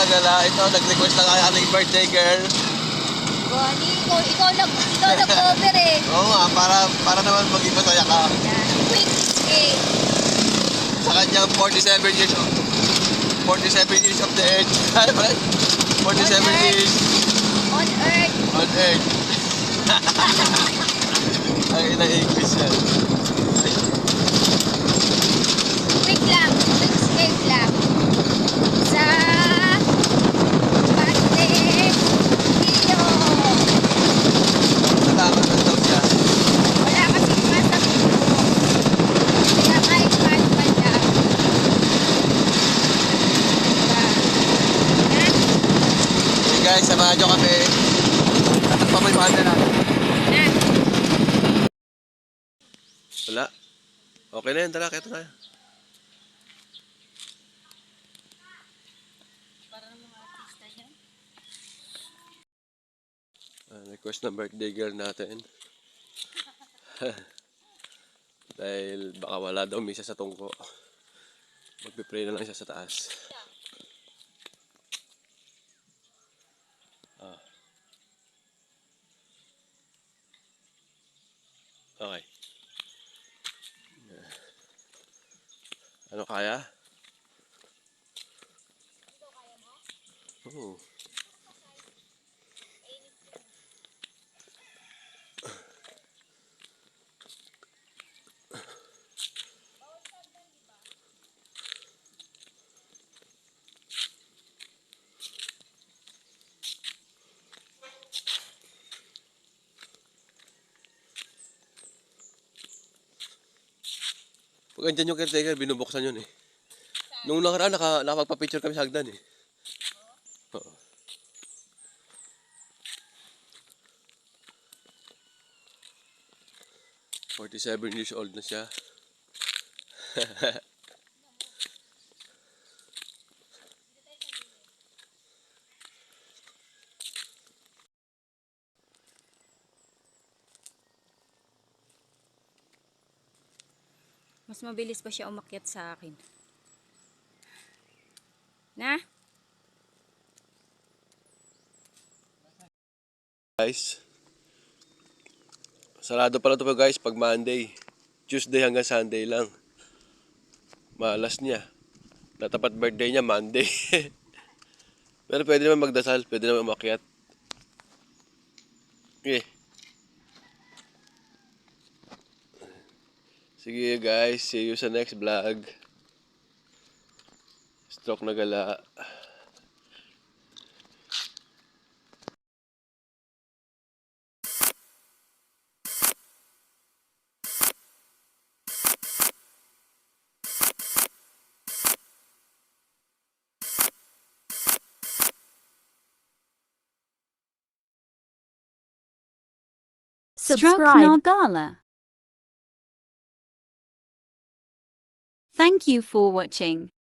Nagala. Ito, nag-request lang ang ating birthday girl. Bonnie, ikaw nag-cover eh. Oo nga, para naman maging masaya ka. Yan. Quick escape. Sa kanyang 47 years of 47 years of the earth. Ano ba? 47 years On Earth. on earth. Ang inang English yan. Quick lang. Quick escape lang. Sa Iyo. Salamat na daw siya. Wala kasi masabi ko. Kaya kahit paano man lang. Hey guys, samahan nyo kami. Tatakpa mo yung handa natin. Na. Wala. Okay na yun, tara, kaya tayo. Request ng birthday girl natin. Dahil baka wala daw misa sa tungko. Magpipray na lang siya sa taas. Okay. Ano kaya? Oo. Pag andyan yung caretaker, binubuksan yun eh. Nung nakaraan, nakapagpa-picture kami sa hagdan eh. Oo. "47 years old na siya." Mas mabilis pa siya umakyat sa akin. Na? Guys, sarado pala ito pa guys pag Monday. Tuesday hanggang Sunday lang. Malas niya. Natapat birthday niya Monday. Pero pwede naman magdasal, pwede naman umakyat. Okay. Sige guys, see you sa next vlog. Stroke na gala. Stroke Nagala. Thank you for watching.